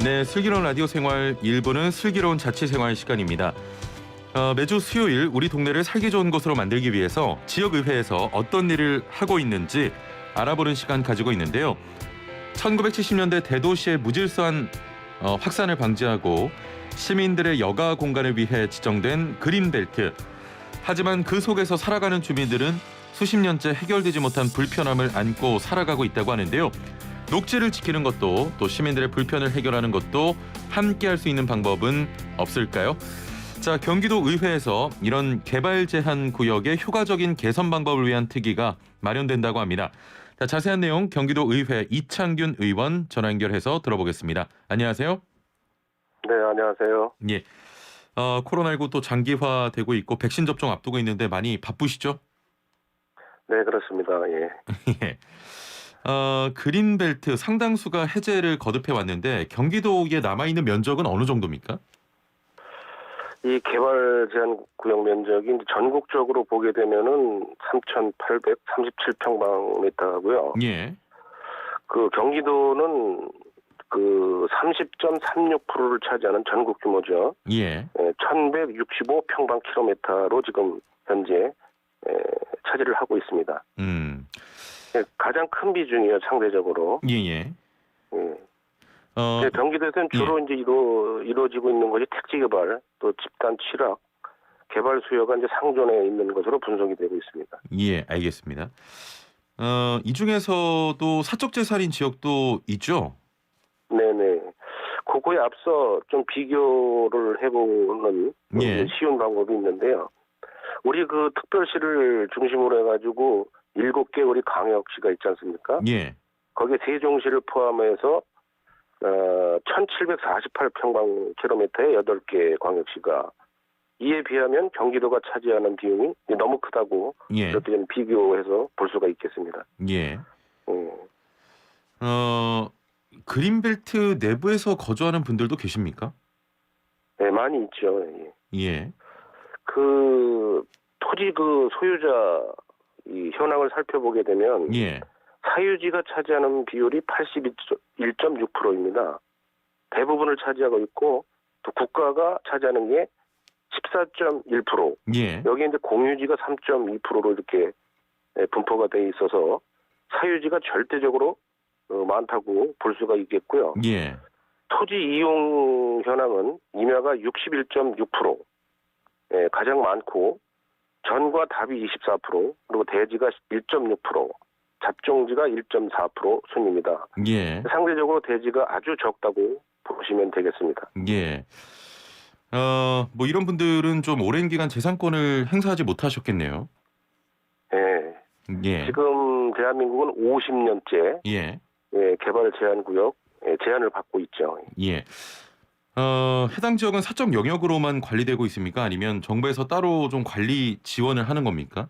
네, 슬기로운 라디오 생활 1부는 슬기로운 자취생활 시간입니다. 매주 수요일 우리 동네를 살기 좋은 곳으로 만들기 위해서 지역의회에서 어떤 일을 하고 있는지 알아보는 시간 가지고 있는데요. 1970년대 대도시의 무질서한 확산을 방지하고 시민들의 여가 공간을 위해 지정된 그린벨트. 하지만 그 속에서 살아가는 주민들은 수십 년째 해결되지 못한 불편함을 안고 살아가고 있다고 하는데요. 녹지를 지키는 것도 또 시민들의 불편을 해결하는 것도 함께 할 수 있는 방법은 없을까요? 자, 경기도 의회에서 이런 개발 제한 구역의 효과적인 개선 방법을 위한 특위가 마련된다고 합니다. 자, 자세한 내용 경기도 의회 이창균 의원 전화 연결해서 들어보겠습니다. 안녕하세요. 네, 안녕하세요. 예. 코로나19 또 장기화되고 있고 백신 접종 앞두고 있는데 많이 바쁘시죠? 네, 그렇습니다. 예. 예. 그린벨트 상당수가 해제를 거듭해 왔는데 경기도에 남아있는 면적은 어느 정도입니까? 이 개발 제한 구역 면적이 이제 전국적으로 보게 되면은 3,837평방미터고요. 예. 그 경기도는 그 30.36%를 차지하는 전국 규모죠. 예. 1,165평방킬로미터로 지금 현재 차지를 하고 있습니다. 가장 큰 비중이에요, 상대적으로. 예. 예. 경기도에서는 주로 이제 이루어지고 있는 것이 택지 개발, 또 집단 취락, 개발 수요가 이제 상존해 있는 것으로 분석이 되고 있습니다. 예, 알겠습니다. 이 중에서도 사적 재산인 지역도 있죠? 네네. 그거에 앞서 좀 비교를 해보는 쉬운 방법이 있는데요. 우리 그 특별시를 중심으로 해가지고 7개 우리 광역시가 있지 않습니까? 예. 거기에 세종시를 포함해서 1,748평방킬로미터의 8개 광역시가 이에 비하면 경기도가 차지하는 비용이 너무 크다고 이렇게 좀 비교해서 볼 수가 있겠습니다. 예. 그린벨트 내부에서 거주하는 분들도 계십니까? 네, 많이 있죠. 예. 그 토지 그 소유자 이 현황을 살펴보게 되면 사유지가 차지하는 비율이 81.6%입니다. 대부분을 차지하고 있고 또 국가가 차지하는 게 14.1%. 여기에 이제 공유지가 3.2%로 이렇게 분포가 돼 있어서 사유지가 절대적으로 많다고 볼 수가 있겠고요. 토지 이용 현황은 임야가 61.6%, 가장 많고 전과 답이 24%, 그리고 대지가 1.6%, 잡종지가 1.4% 순입니다. 상대적으로 대지가 아주 적다고 보시면 되겠습니다. 뭐 이런 분들은 좀 오랜 기간 재산권을 행사하지 못하셨겠네요. 지금 대한민국은 50년째 개발 제한 구역 제한을 받고 있죠. 해당 지역은 사적 영역으로만 관리되고 있습니까? 아니면 정부에서 따로 좀 관리 지원을 하는 겁니까?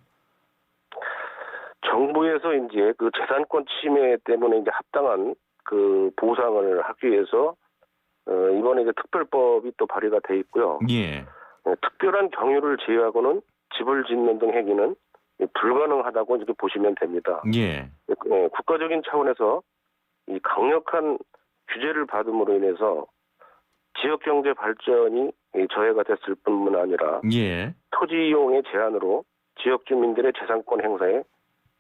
정부에서 이제 그 재산권 침해 때문에 이제 합당한 그 보상을 하기 위해서 이번에 이제 특별법이 또 발의가 돼 있고요. 특별한 경유를 제외하고는 집을 짓는 등 행위는 불가능하다고 이렇게 보시면 됩니다. 국가적인 차원에서 이 강력한 규제를 받음으로 인해서 지역 경제 발전이 저해가 됐을 뿐만 아니라 토지 이용의 제한으로 지역 주민들의 재산권 행사에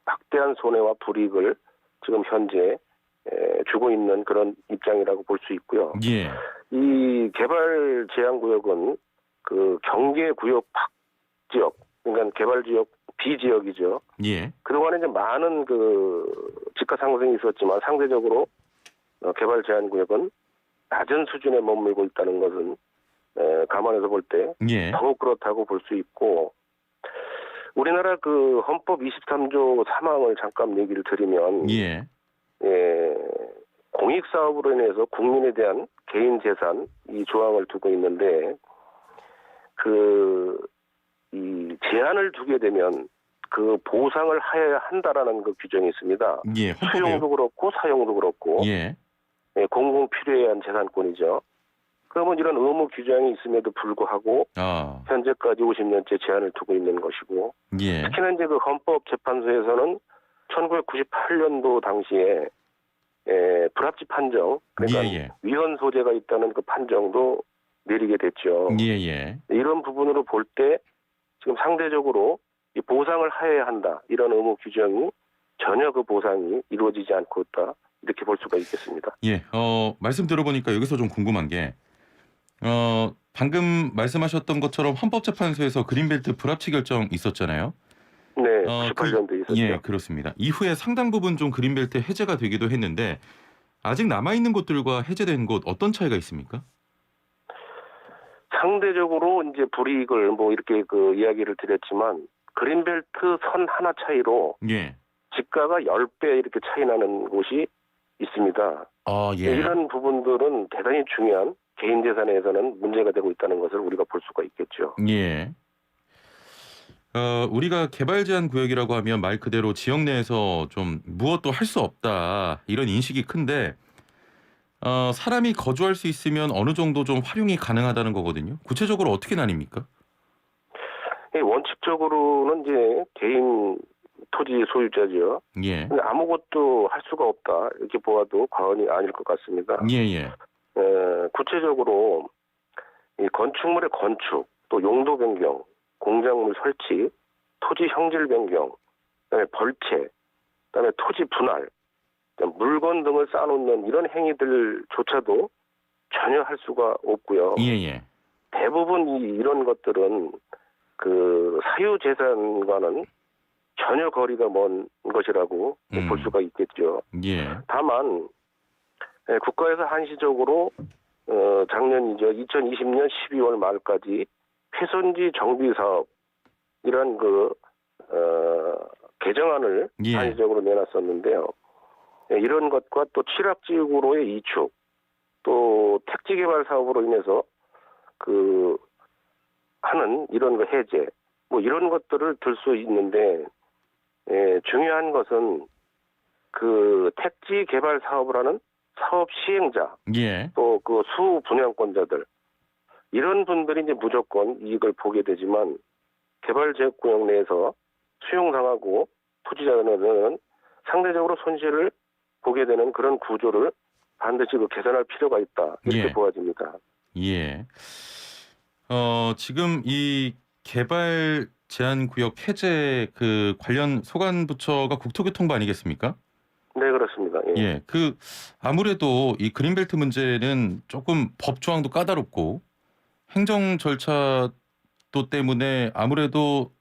막대한 손해와 불이익을 지금 현재 주고 있는 그런 입장이라고 볼 수 있고요. 이 개발 제한 구역은 그 경계 구역 밖 지역, 그러니까 개발 지역 비지역이죠. 그동안에 이제 많은 그 집가 상승이 있었지만 상대적으로 개발 제한 구역은 낮은 수준에 머물고 있다는 것은 감안해서 볼 때 더욱 그렇다고 볼 수 있고, 우리나라 그 헌법 23조 3항을 잠깐 얘기를 드리면 공익 사업으로 인해서 국민에 대한 개인 재산 이 조항을 두고 있는데 이 제한을 두게 되면 그 보상을 해야 한다라는 그 규정이 있습니다. 수용도 그렇고 사용도 그렇고 공공 필요에 의한 재산권이죠. 그러면 이런 의무 규정이 있음에도 불구하고 현재까지 50년째 제한을 두고 있는 것이고, 특히나 이제 그 헌법재판소에서는 1998년도 당시에 불합치 판정, 그러니까 예. 위헌 소재가 있다는 그 판정도 내리게 됐죠. 예. 이런 부분으로 볼 때 지금 상대적으로 이 보상을 하해야 한다 이런 의무 규정이 전혀 그 보상이 이루어지지 않고 있다 이렇게 볼 수가 있겠습니다. 예. 말씀 들어보니까 여기서 좀 궁금한 게 방금 말씀하셨던 것처럼 헌법재판소에서 그린벨트 불합치 결정 있었잖아요. 네, 98년도에 있었죠. 예, 그렇습니다. 이후에 상당 부분 좀 그린벨트 해제가 되기도 했는데 아직 남아 있는 곳들과 해제된 곳 어떤 차이가 있습니까? 상대적으로 이제 불이익을 뭐 이렇게 그 이야기를 드렸지만 그린벨트 선 하나 차이로 예. 지가가 10배 이렇게 차이 나는 곳이 있습니다. 예. 이런 부분들은 대단히 중요한 개인 재산에서는 문제가 되고 있다는 것을 우리가 볼 수가 있겠죠. 예. 우리가 개발 제한 구역이라고 하면 말 그대로 지역 내에서 좀 무엇도 할 수 없다 이런 인식이 큰데 사람이 거주할 수 있으면 어느 정도 좀 활용이 가능하다는 거거든요. 구체적으로 어떻게 나뉩니까? 원칙적으로는 이제 개인 토지 소유자죠. 예. 근데 아무것도 할 수가 없다 이렇게 보아도 과언이 아닐 것 같습니다. 예. 구체적으로 이 건축물의 건축, 또 용도 변경, 공작물 설치, 토지 형질 변경, 그다음에 벌채, 그다음에 토지 분할, 물건 등을 쌓아놓는 이런 행위들조차도 전혀 할 수가 없고요. 예. 대부분 이런 것들은 그 사유재산과는 전혀 거리가 먼 것이라고 볼 수가 있겠죠. 예. 다만 국가에서 한시적으로 작년이죠. 2020년 12월 말까지 훼손지 정비 사업이란 그 개정안을 예. 한시적으로 내놨었는데요. 이런 것과 또 취락지구로의 이축, 또 택지 개발 사업으로 인해서 그 하는 이런 거 해제, 뭐 이런 것들을 들 수 있는데 중요한 것은 그 택지 개발 사업을 하는 사업 시행자, 예. 또 그 수 분양권자들 이런 분들이 이제 무조건 이익을 보게 되지만 개발 지역구역 내에서 수용당하고 토지자는 상대적으로 손실을 보게 되는 그런 구조를 반드시 그 개선할 필요가 있다 이렇게 예. 보아집니다. 예. 지금 이 개발 제한 구역 해제 그 관련 소관 부처가 국토교통부 아니겠습니까? 네, 그렇습니다. 예. 아무래도 이 그린벨트 문제는 조금 법 조항도 까다롭고 행정 절차도 때문에 아무래도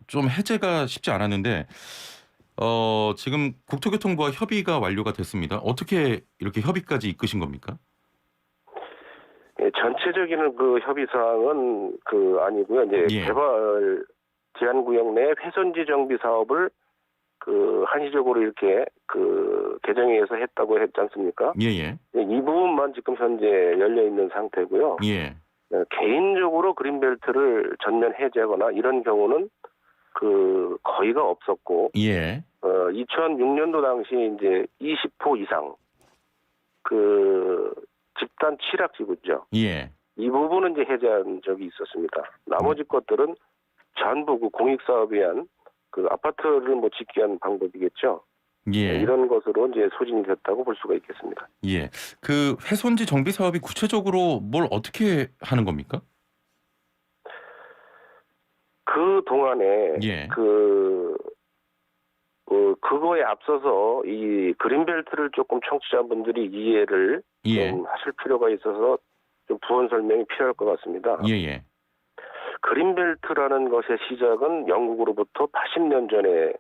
좀 해제가 쉽지 않았는데 지금 국토교통부와 협의가 완료가 됐습니다. 어떻게 이렇게 협의까지 이끄신 겁니까? 전체적인 그 협의 사항은 아니고요. 이제 예. 개발 제한 구역 내 훼손지 정비 사업을 한시적으로 이렇게 개정회에서 했다고 했지 않습니까? 예. 이 부분만 지금 현재 열려 있는 상태고요. 예. 개인적으로 그린벨트를 전면 해제하거나 이런 경우는 거의가 없었고, 예. 2006년도 당시 이제 20호 이상 집단 취락지구죠. 예. 이 부분은 이제 해제한 적이 있었습니다. 나머지 것들은 전부 공익 사업에 의한 아파트를 짓기 위한 방법이겠죠. 예. 이런 것으로 이제 소진이 됐다고 볼 수가 있겠습니다. 예. 훼손지 정비 사업이 구체적으로 뭘 어떻게 하는 겁니까? 그 동안에 예. 그거에 앞서서 이 그린벨트를 조금 청취자분들이 이해를 예. 좀 하실 필요가 있어서 좀 부연 설명이 필요할 것 같습니다. 예. 그린벨트라는 것의 시작은 영국으로부터 80년 전에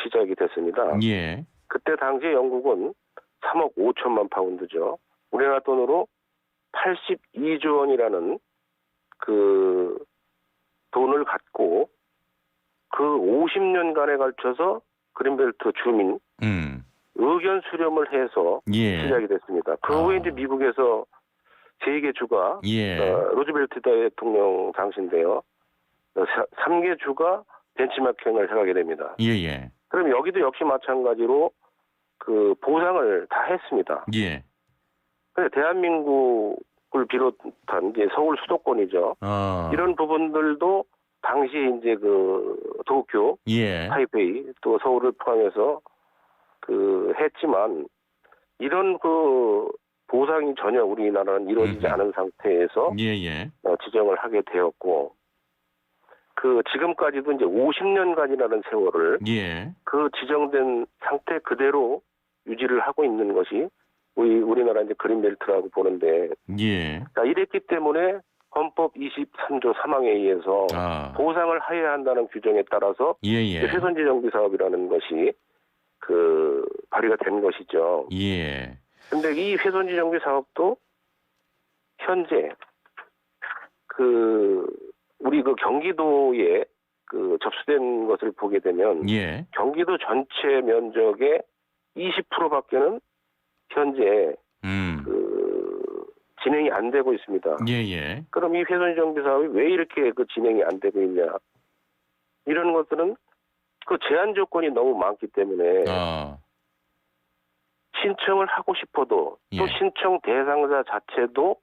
시작이 됐습니다. 예. 그때 당시에 영국은 3억 5천만 파운드죠. 우리나라 돈으로 82조 원이라는 돈을 갖고 50년간에 걸쳐서 그린벨트 주민 의견 수렴을 해서 예. 시작이 됐습니다. 그 후에 이제 미국에서 제2개 주가 예. 로즈벨트 대통령 당시인데요. 3개 주가 벤치마킹을 해가게 됩니다. 예. 그럼 여기도 역시 마찬가지로 보상을 다 했습니다. 예. 근데 대한민국을 비롯한 이제 서울 수도권이죠. 이런 부분들도 당시 이제 도쿄, 예. 타이페이 또 서울을 포함해서 했지만 이런 그 보상이 전혀 우리나라는 이루어지지 않은 상태에서 예. 지정을 하게 되었고, 그 지금까지도 이제 50년간이라는 세월을 예. 그 지정된 상태 그대로 유지를 하고 있는 것이 우리나라 이제 그린벨트라고 보는데, 예. 자, 이랬기 때문에 헌법 23조 3항에 의해서 보상을 하여야 한다는 규정에 따라서 훼손지 정비 사업이라는 것이 그 발의가 된 것이죠. 예. 근데 이 훼손지 정비 사업도 현재 그 우리 그 경기도에 그 접수된 것을 보게 되면 경기도 전체 면적의 20%밖에는 현재 그 진행이 안 되고 있습니다. 예. 그럼 이 훼손지 정비 사업이 왜 이렇게 그 진행이 안 되고 있냐? 이런 것들은 그 제한 조건이 너무 많기 때문에 신청을 하고 싶어도 또 신청 대상자 자체도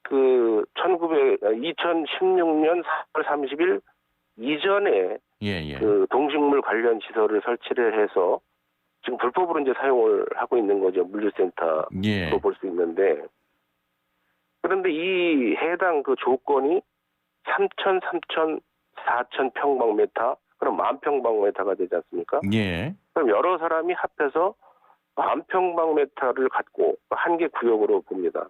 그 2016년 4월 30일 이전에 그 동식물 관련 시설을 설치를 해서 지금 불법으로 이제 사용을 하고 있는 거죠. 물류센터로 볼 수 있는데, 그런데 이 해당 그 조건이 3,000, 3,000, 4,000 평방미터, 그럼 10,000평방미터가 되지 않습니까? 그럼 여러 사람이 합해서 10,000평방미터를 갖고 한 개 구역으로 봅니다.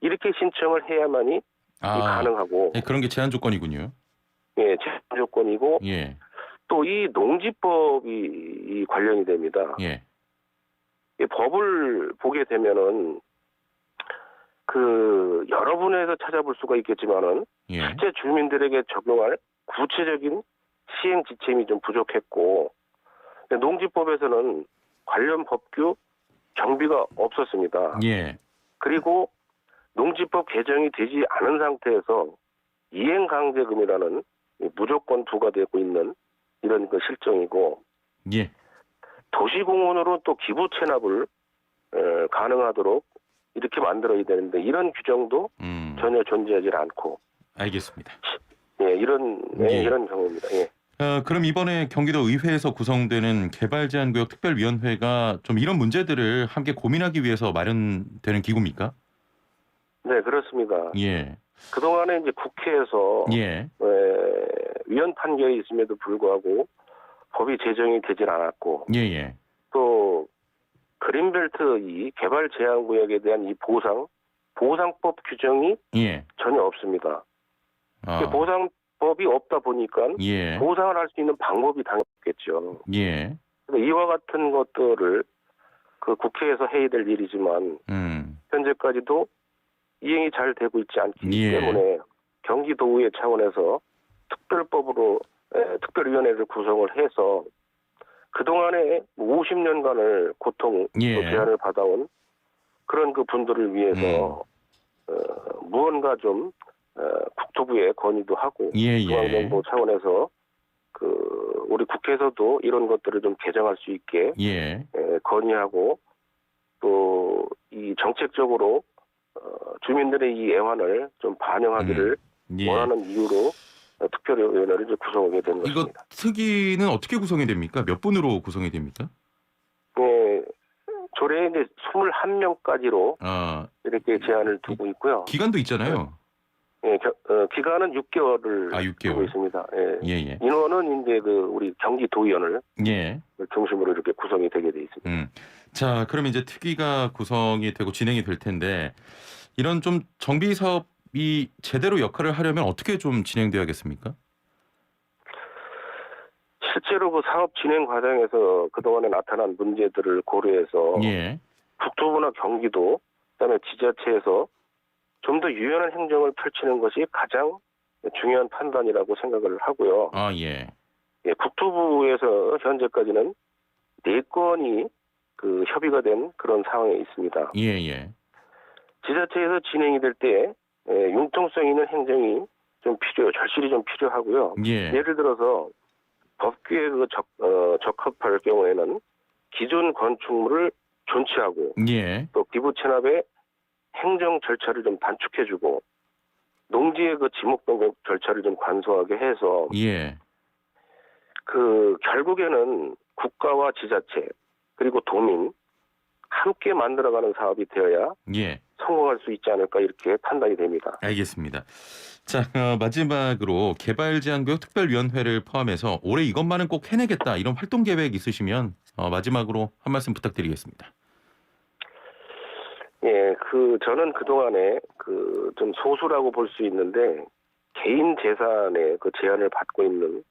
이렇게 신청을 해야만이 가능하고. 그런 게 제한 조건이군요. 예, 제한 조건이고. 또 이 농지법이 관련이 됩니다. 이 법을 보게 되면은 그 여러 분야에서 찾아볼 수가 있겠지만은 실제 주민들에게 적용할 구체적인 시행 지침이 좀 부족했고, 농지법에서는 관련 법규 정비가 없었습니다. 그리고 농지법 개정이 되지 않은 상태에서 이행강제금이라는 무조건 부과되고 있는 이런 그 실정이고, 도시공원으로 또 기부 체납을 가능하도록 이렇게 만들어야 되는데 이런 규정도 전혀 존재하지 않고. 알겠습니다. 이런 경우입니다. 그럼 이번에 경기도 의회에서 구성되는 개발제한구역 특별위원회가 좀 이런 문제들을 함께 고민하기 위해서 마련되는 기구입니까? 네, 그렇습니다. 그동안에 이제 국회에서 위헌 판결이 있음에도 불구하고 법이 제정이 되질 않았고, 또 그린벨트 이 개발 제한 구역에 대한 이 보상법 규정이 전혀 없습니다. 보상법이 없다 보니까 보상을 할 수 있는 방법이 당연히 없겠죠. 이와 같은 것들을 그 국회에서 해야 될 일이지만 현재까지도 이행이 잘 되고 있지 않기 때문에 경기도의회 차원에서 특별법으로 특별위원회를 구성을 해서 그동안에 50년간을 고통 제한을 받아온 그런 그 분들을 위해서 무언가 좀 국토부에 건의도 하고 중앙정부 차원에서 그 우리 국회에서도 이런 것들을 좀 개정할 수 있게 건의하고, 또 이 정책적으로 주민들의 이 애환을 좀 반영하기를 원하는 이유로 특별위원회를 이제 구성하게 된 것입니다. 이거 특위는 어떻게 구성이 됩니까? 몇 분으로 구성이 됩니까? 조례에 이제 21명까지로 이렇게 제한을 두고 있고요. 기간도 있잖아요. 기간은 6개월을 두고 있습니다. 인원은 이제 그 우리 경기도의원을 중심으로 이렇게 구성이 되게 돼 있습니다. 자, 그럼 이제 특위가 구성이 되고 진행이 될 텐데 이런 좀 정비 사업이 제대로 역할을 하려면 어떻게 좀 진행돼야겠습니까? 실제로 그 사업 진행 과정에서 그동안에 나타난 문제들을 고려해서 국토부나 경기도, 그다음에 지자체에서 좀 더 유연한 행정을 펼치는 것이 가장 중요한 판단이라고 생각을 하고요. 국토부에서 현재까지는 4건이 그 협의가 된 그런 상황에 있습니다. 지자체에서 진행이 될 때 융통성 있는 행정이 좀 절실히 좀 필요하고요. 예를 들어서 법규에 적합할 경우에는 기존 건축물을 존치하고 또 기부 체납의 행정 절차를 좀 단축해주고 농지의 그 지목 변경 절차를 좀 간소하게 해서 그 결국에는 국가와 지자체 그리고 도민 함께 만들어가는 사업이 되어야 예. 성공할 수 있지 않을까 이렇게 판단이 됩니다. 알겠습니다. 자, 마지막으로 개발제한구역 특별위원회를 포함해서 올해 이것만은 꼭 해내겠다 이런 활동 계획 있으시면 마지막으로 한 말씀 부탁드리겠습니다. 예, 저는 그동안에 좀 소수라고 볼 수 있는데 개인 재산에 제한을 받고 있는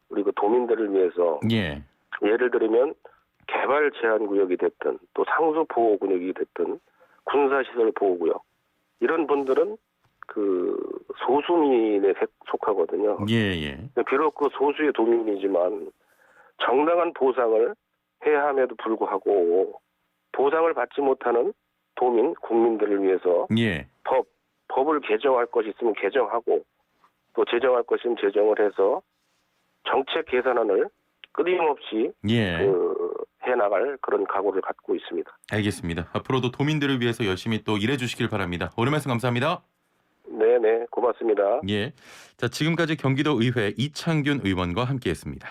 우리 도민들을 위해서 예. 예를 들면 개발 제한 구역이 됐든 또 상수 보호 구역이 됐든 군사시설 보호 구역 이런 분들은 소수민에 속하거든요. 예. 비록 소수의 도민이지만 정당한 보상을 해야 함에도 불구하고 보상을 받지 못하는 도민, 국민들을 위해서 예. 법을 개정할 것이 있으면 개정하고 또 제정할 것이면 제정을 해서 정책 개선안을 끊임없이 해나갈 그런 각오를 갖고 있습니다. 알겠습니다. 앞으로도 도민들을 위해서 열심히 또 일해 주시길 바랍니다. 오늘 말씀 감사합니다. 네네, 고맙습니다. 예. 자, 지금까지 경기도 의회 이창균 의원과 함께했습니다.